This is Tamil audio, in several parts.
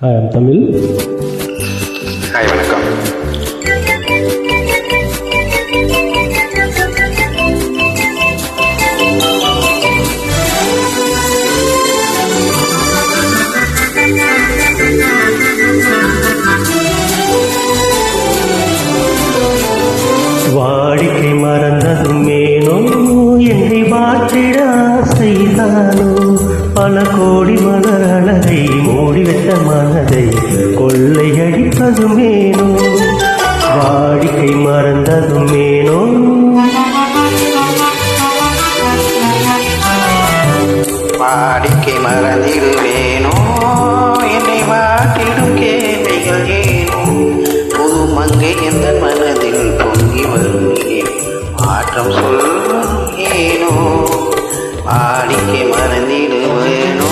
Hi, I'm Tamil. ஹாய் வணக்கம். வாடிக்கை மறந்ததும் ஏனோ என்னை மாற்றிட ஆசைதானோ பல கோடி மலர் அழகை மூடிவிட்ட மனதை கொள்ளையடிப்பதும் ஏனோ வாடிக்கை மறந்ததும் ஏனோ வாடிக்கை மறந்திடுவேனோ என்னை வாட்டிடும் கேள்விகள் ஏனோ புது மங்கை எந்த மனதில் பொங்கி வரும் மாற்றம் சொல்லும் ஏனோ வாடிக்கை மறந்திடுவேனோ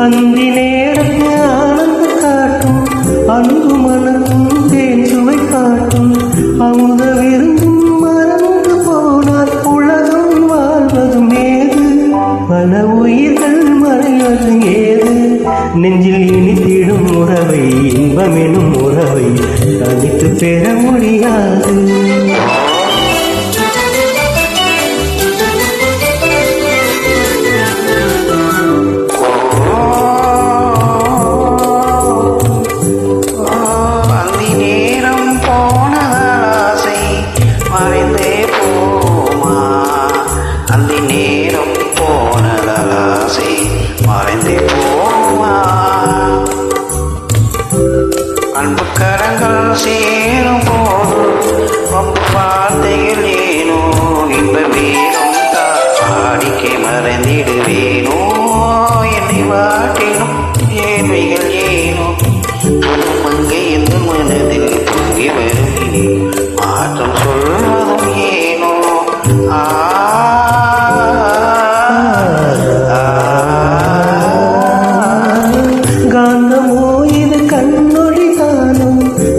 அந்தி நேரத்து ஆனந்த காட்டும் அன்பு மனக்கும் தேன் சுவை காட்டும் அமுத விருந்தும் மறந்து போனால் உலகம் வாழ்வதும் ஏது பல உயிர்கள் மறைவது ஏது நெஞ்சில் இனித்திடும் உறவை இன்பமெனும் உறவை தனித்து பெற முடியாது அன்பு கரங்கள் சேரும் போது வார்த்தைகள் ஏனோ இன்ப வேணும் வாடிக்கை மறந்திடுவேனோ என்னை வாட்டினும் ஏழ்மைகள் ஏனோ மங்கை எந்த மனதில் பொங்கி வரும் மாற்றம் சொல்வதும் ஏனோ காந்தமோ இது கண்ணொழி தானோ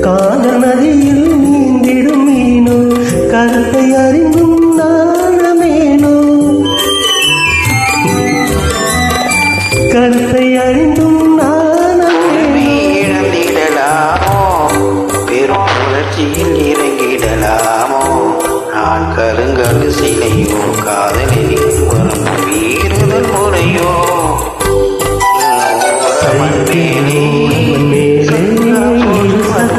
காதல் நதியில் நீந்திடும் மீனோ கருத்தை அறிந்தும் நாணமேனோ கருத்தை அறிந்தும் நாணமே இழந்திடலாமோ பெரும் புரட்சியில் இறங்கிடலாமோ நான் கருங்கல் சிலையோ காதலில் வரும் வீறுதல் முறையோ தாண்டி வரும்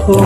ஓ